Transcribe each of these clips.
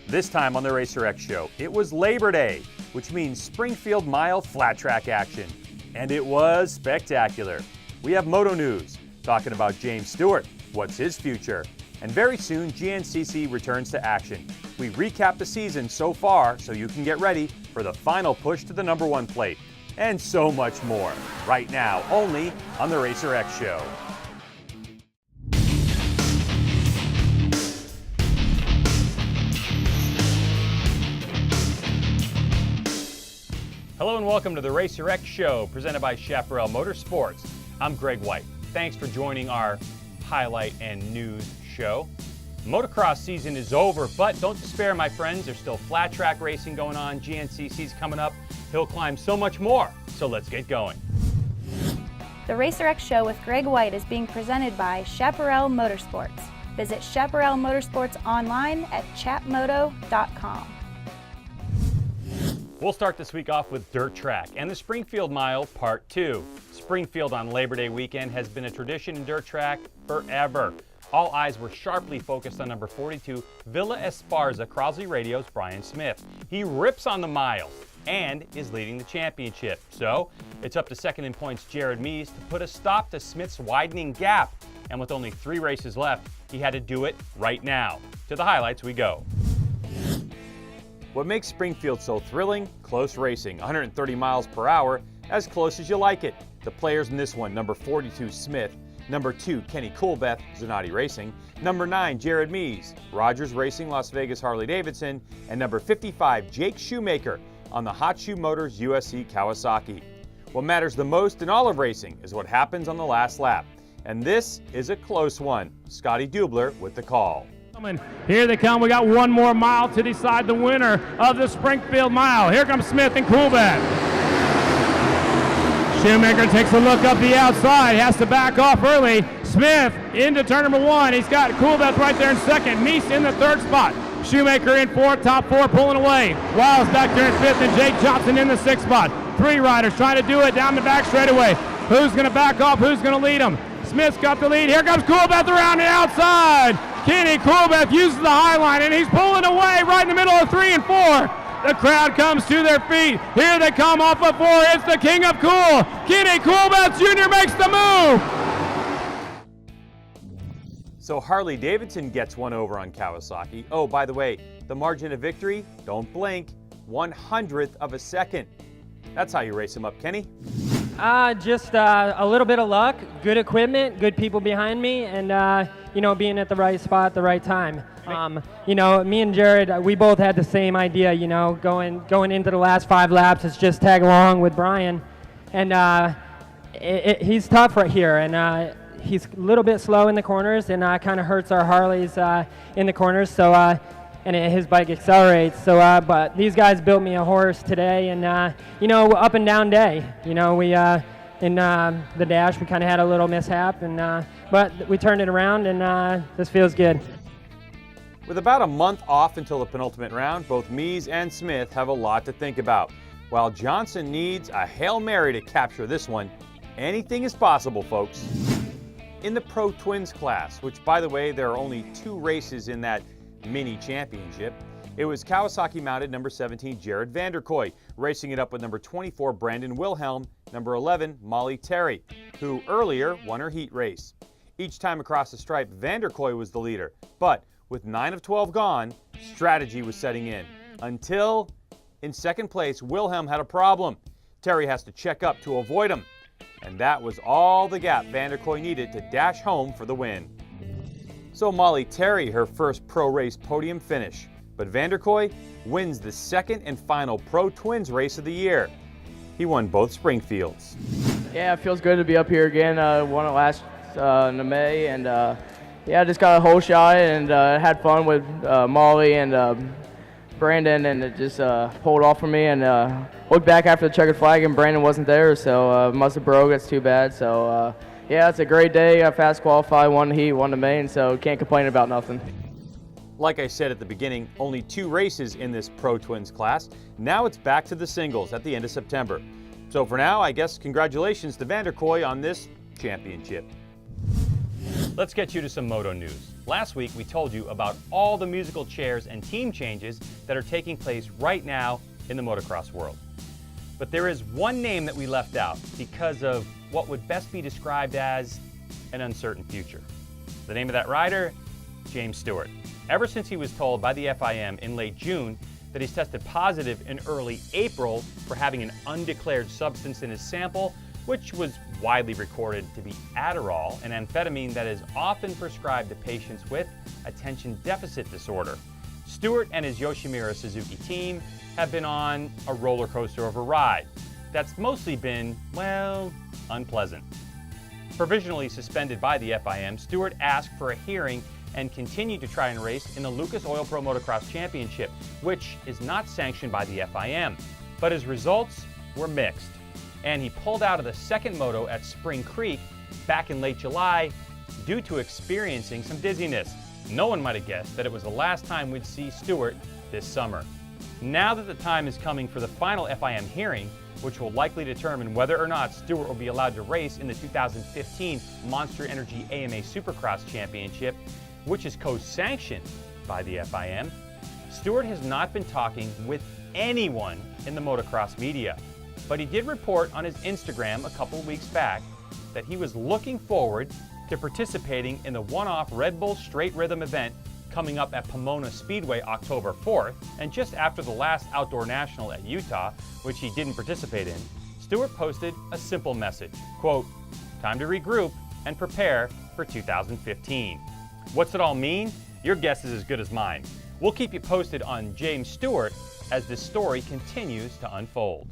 This time on the Racer X Show, it was Labor Day, which means Springfield Mile flat track action. And it was spectacular. We have Moto news, talking about James Stewart, what's his future? And very soon, GNCC returns to action. We recap the season so far so you can get ready for the final push to the #1 plate. And so much more, right now, only on the Racer X Show. Hello and welcome to the Racer X Show, presented by Chaparral Motorsports. I'm Greg White. Thanks for joining our highlight and news show. Motocross season is over, but don't despair, my friends. There's still flat track racing going on. GNCC's coming up, Hillclimb, so much more. So let's get going. The Racer X Show with Greg White is being presented by Chaparral Motorsports. Visit Chaparral Motorsports online at chapmoto.com. We'll start this week off with dirt track and the Springfield Mile Part 2. Springfield on Labor Day weekend has been a tradition in dirt track forever. All eyes were sharply focused on number 42, Villa Esparza, Crosley Radio's Brian Smith. He rips on the mile and is leading the championship. So it's up to second in points Jared Mees to put a stop to Smith's widening gap. And with only 3 races left, he had to do it right now. To the highlights we go. What makes Springfield so thrilling? Close racing, 130 miles per hour, as close as you like it. The players in this one, number 42, Smith, number 2, Kenny Coolbeth, Zanardi Racing, number 9, Jared Mees, Rogers Racing, Las Vegas Harley-Davidson, and number 55, Jake Shoemaker, on the Hot Shoe Motors USC Kawasaki. What matters the most in all of racing is what happens on the last lap. And this is a close one. Scotty Dubler with the call. Here they come. We got one more mile to decide the winner of the Springfield Mile. Here comes Smith and Coolbeth. Shoemaker takes a look up the outside, has to back off early. Smith into turn number 1. He's got Coolbeth right there in second. Meese in the 3rd spot. Shoemaker in 4th, top 4 pulling away. Wiles back there in 5th, and Jake Johnson in the 6th spot. 3 riders trying to do it down the back straightaway. Who's going to back off? Who's going to lead them? Smith's got the lead. Here comes Coolbeth around the outside. Kenny Coolbeth uses the high line, and he's pulling away right in the middle of 3 and 4. The crowd comes to their feet. Here they come off of 4. It's the king of cool. Kenny Coolbeth Jr. makes the move. So Harley-Davidson gets one over on Kawasaki. Oh, by the way, the margin of victory, don't blink, 1/100th of a second. That's how you race them up, Kenny. Just a little bit of luck, good equipment, good people behind me, and being at the right spot at the right time. Me and Jared, we both had the same idea. Going into the last 5 laps, it's just tag along with Brian, and he's tough right here, and he's a little bit slow in the corners, and kind of hurts our Harleys in the corners. So. His bike accelerates. So, but these guys built me a horse today, and up and down day. We in the dash we kind of had a little mishap, and but we turned it around, and this feels good. With about a month off until the penultimate round, both Mees and Smith have a lot to think about. While Johnson needs a Hail Mary to capture this one, anything is possible, folks. In the Pro Twins class, which, by the way, there are only 2 races in that mini championship, it was Kawasaki mounted number 17 Jared Vanderkoy racing it up with number 24 Brandon Wilhelm, number 11 Molly Terry, who earlier won her heat race. Each time across the stripe, Vanderkoy was the leader, but with 9 of 12 gone, strategy was setting in. Until, in second place, Wilhelm had a problem. Terry has to check up to avoid him, and that was all the gap Vanderkoy needed to dash home for the win. So Molly Terry, her first pro race podium finish, but Vanderkoy wins the 2nd and final Pro Twins race of the year. He won both Springfields. Yeah, it feels good to be up here again. Won it last in May, and I just got a whole shot and had fun with Molly and Brandon, and it just pulled off for me. And looked back after the checkered flag, and Brandon wasn't there, so must have broke. That's too bad. So. Yeah, it's a great day. I fast qualified, won the heat, won the main, so can't complain about nothing. Like I said at the beginning, only 2 races in this Pro Twins class. Now it's back to the singles at the end of September. So for now, I guess congratulations to Vanderkoy on this championship. Let's get you to some Moto news. Last week, we told you about all the musical chairs and team changes that are taking place right now in the motocross world. But there is one name that we left out because of what would best be described as an uncertain future. The name of that rider? James Stewart. Ever since he was told by the FIM in late June that he's tested positive in early April for having an undeclared substance in his sample, which was widely recorded to be Adderall, an amphetamine that is often prescribed to patients with attention deficit disorder. Stewart and his Yoshimura Suzuki team have been on a roller coaster of a ride that's mostly been, well, unpleasant. Provisionally suspended by the FIM, Stewart asked for a hearing and continued to try and race in the Lucas Oil Pro Motocross Championship, which is not sanctioned by the FIM. But his results were mixed, and he pulled out of the second moto at Spring Creek back in late July due to experiencing some dizziness. No one might have guessed that it was the last time we'd see Stewart this summer. Now that the time is coming for the final FIM hearing, which will likely determine whether or not Stewart will be allowed to race in the 2015 Monster Energy AMA Supercross Championship, which is co-sanctioned by the FIM, Stewart has not been talking with anyone in the motocross media. But he did report on his Instagram a couple of weeks back that he was looking forward to participating in the one-off Red Bull Straight Rhythm event coming up at Pomona Speedway October 4th, and just after the last Outdoor National at Utah, which he didn't participate in, Stewart posted a simple message, quote, "Time to regroup and prepare for 2015. What's it all mean? Your guess is as good as mine. We'll keep you posted on James Stewart as this story continues to unfold.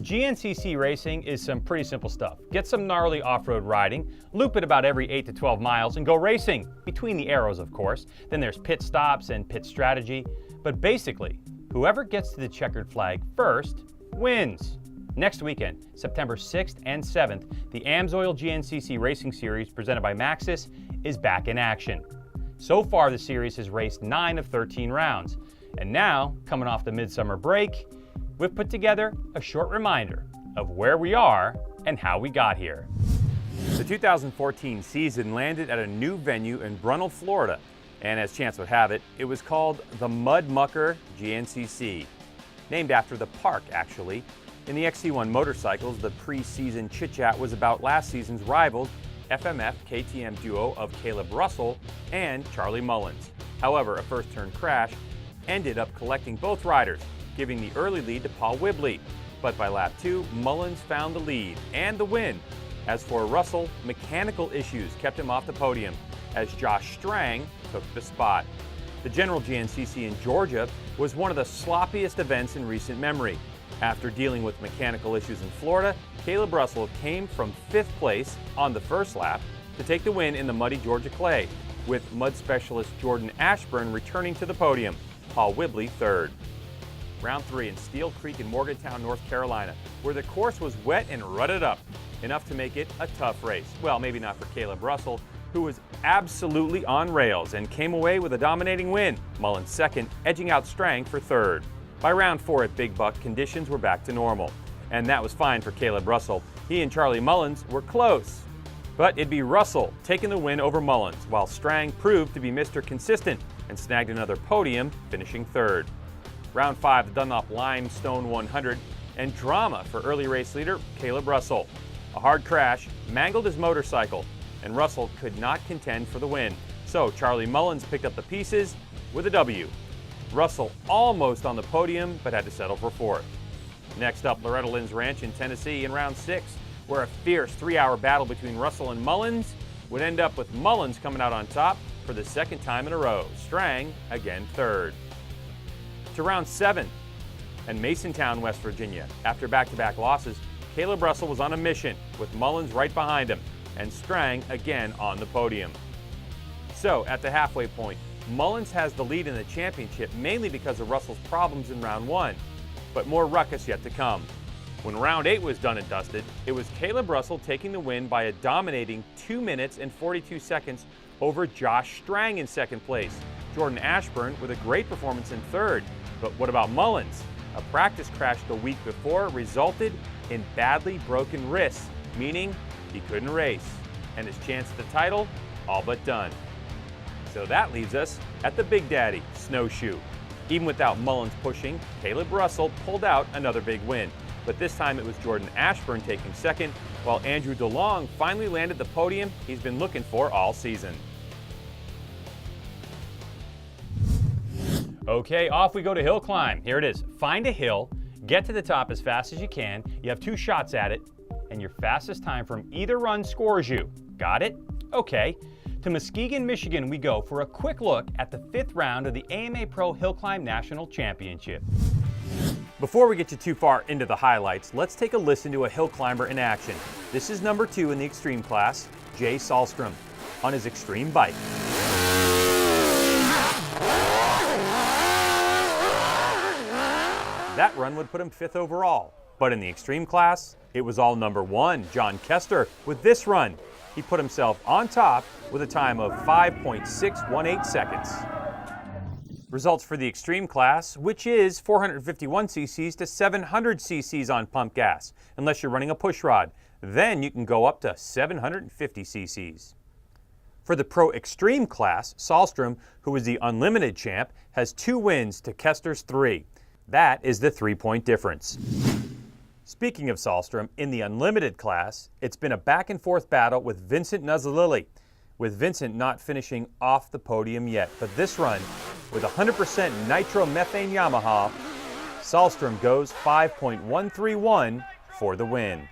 GNCC racing is some pretty simple stuff. Get some gnarly off-road riding, loop it about every 8 to 12 miles, and go racing, between the arrows of course. Then there's pit stops and pit strategy. But basically, whoever gets to the checkered flag first wins. Next weekend, September 6th and 7th, the Amsoil GNCC Racing Series presented by Maxxis is back in action. So far, the series has raced 9 of 13 rounds. And now, coming off the midsummer break, we've put together a short reminder of where we are and how we got here. The 2014 season landed at a new venue in Brunel, Florida, and as chance would have it, it was called the Mud Mucker GNCC, named after the park, actually. In the XC1 motorcycles, the pre-season chit-chat was about last season's rivals, FMF KTM duo of Caleb Russell and Charlie Mullins. However, a first-turn crash ended up collecting both riders, giving the early lead to Paul Whibley. But by lap 2, Mullins found the lead and the win. As for Russell, mechanical issues kept him off the podium as Josh Strang took the spot. The General GNCC in Georgia was one of the sloppiest events in recent memory. After dealing with mechanical issues in Florida, Caleb Russell came from 5th place on the first lap to take the win in the muddy Georgia clay, with mud specialist Jordan Ashburn returning to the podium, Paul Whibley 3rd. Round 3 in Steel Creek in Morgantown, North Carolina, where the course was wet and rutted up, enough to make it a tough race. Well, maybe not for Caleb Russell, who was absolutely on rails and came away with a dominating win, Mullins 2nd, edging out Strang for 3rd. By round 4 at Big Buck, conditions were back to normal, and that was fine for Caleb Russell. He and Charlie Mullins were close, but it'd be Russell taking the win over Mullins, while Strang proved to be Mr. Consistent and snagged another podium, finishing 3rd. Round 5, the Dunlop Limestone 100, and drama for early race leader Caleb Russell. A hard crash mangled his motorcycle, and Russell could not contend for the win. So Charlie Mullins picked up the pieces with a W. Russell almost on the podium, but had to settle for 4th. Next up, Loretta Lynn's Ranch in Tennessee in round 6, where a fierce 3-hour battle between Russell and Mullins would end up with Mullins coming out on top for the 2nd time in a row. Strang again 3rd. To round 7 and Masontown, West Virginia. After back-to-back losses, Caleb Russell was on a mission with Mullins right behind him and Strang again on the podium. So at the halfway point, Mullins has the lead in the championship mainly because of Russell's problems in round 1, but more ruckus yet to come. When round 8 was done and dusted, it was Caleb Russell taking the win by a dominating 2 minutes and 42 seconds over Josh Strang in 2nd place. Jordan Ashburn with a great performance in 3rd. But what about Mullins? A practice crash the week before resulted in badly broken wrists, meaning he couldn't race, and his chance at the title all but done. So that leaves us at the Big Daddy, Snowshoe. Even without Mullins pushing, Caleb Russell pulled out another big win. But this time it was Jordan Ashburn taking second, while Andrew DeLong finally landed the podium he's been looking for all season. Okay, off we go to hill climb. Here it is. Find a hill, get to the top as fast as you can. You have 2 shots at it, and your fastest time from either run scores you. Got it? Okay. To Muskegon, Michigan we go for a quick look at the 5th round of the AMA Pro Hillclimb National Championship. Before we get you too far into the highlights, let's take a listen to a hill climber in action. This is number 2 in the extreme class, Jay Sahlstrom, on his extreme bike. That run would put him 5th overall. But in the extreme class, it was all number 1, John Kester, with this run. He put himself on top with a time of 5.618 seconds. Results for the extreme class, which is 451 cc's to 700 cc's on pump gas, unless you're running a push rod. Then you can go up to 750 cc's. For the Pro Extreme class, Sahlstrom, who is the unlimited champ, has 2 wins to Kester's 3. That is the 3-point difference. Speaking of Sahlstrom, in the unlimited class, it's been a back-and-forth battle with Vincent Nuzzolilli, with Vincent not finishing off the podium yet. But this run, with 100% nitromethane Yamaha, Sahlstrom goes 5.131 for the win.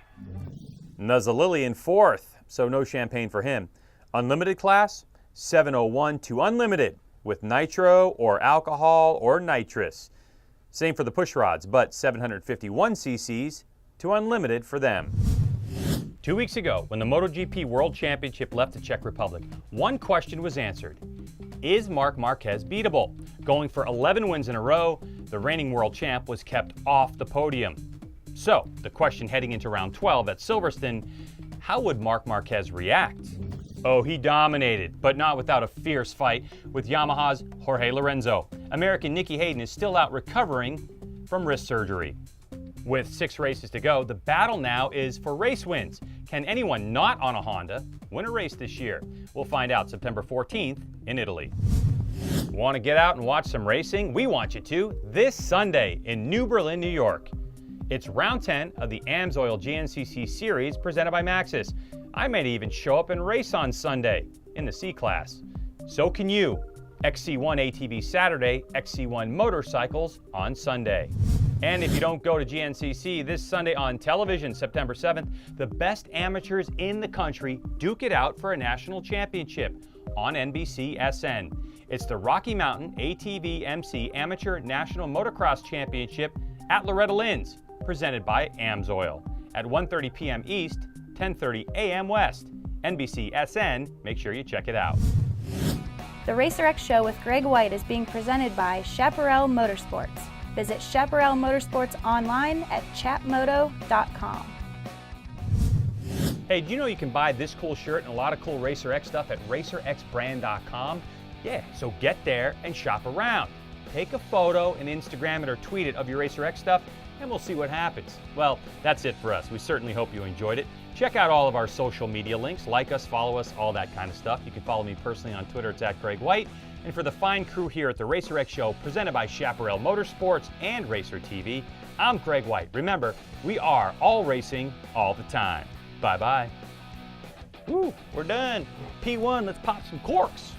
Nuzzolilli in 4th, so no champagne for him. Unlimited class, 701 to unlimited, with nitro or alcohol or nitrous. Same for the push rods, but 751 cc's to unlimited for them. 2 weeks ago, when the MotoGP World Championship left the Czech Republic, one question was answered. Is Marc Marquez beatable? Going for 11 wins in a row, the reigning world champ was kept off the podium. So, the question heading into round 12 at Silverstone, how would Marc Marquez react? Oh, he dominated, but not without a fierce fight with Yamaha's Jorge Lorenzo. American Nicky Hayden is still out recovering from wrist surgery. With 6 races to go, the battle now is for race wins. Can anyone not on a Honda win a race this year? We'll find out September 14th in Italy. Want to get out and watch some racing? We want you to this Sunday in New Berlin, New York. It's round 10 of the Amsoil GNCC series presented by Maxxis. I might even show up and race on Sunday in the C class. So can you. XC1 ATV Saturday, XC1 motorcycles on Sunday. And if you don't go to GNCC this Sunday on television, September 7th, the best amateurs in the country duke it out for a national championship on NBC SN. It's the Rocky Mountain ATV MC Amateur National Motocross Championship at Loretta Lynn's, presented by Amsoil at 1:30 p.m. East, 10:30 a.m. West. NBC SN, make sure you check it out. The Racer X Show with Greg White is being presented by Chaparral Motorsports. Visit Chaparral Motorsports online at chatmoto.com. Hey, do you know you can buy this cool shirt and a lot of cool Racer X stuff at racerxbrand.com? Yeah, so get there and shop around. Take a photo and Instagram it or tweet it of your Racer X stuff, and we'll see what happens. Well, that's it for us. We certainly hope you enjoyed it. Check out all of our social media links. Like us, follow us, all that kind of stuff. You can follow me personally on Twitter. It's @GregWhite. And for the fine crew here at the Racer X Show, presented by Chaparral Motorsports and Racer TV, I'm Greg White. Remember, we are all racing all the time. Bye-bye. Woo, we're done. P1, let's pop some corks.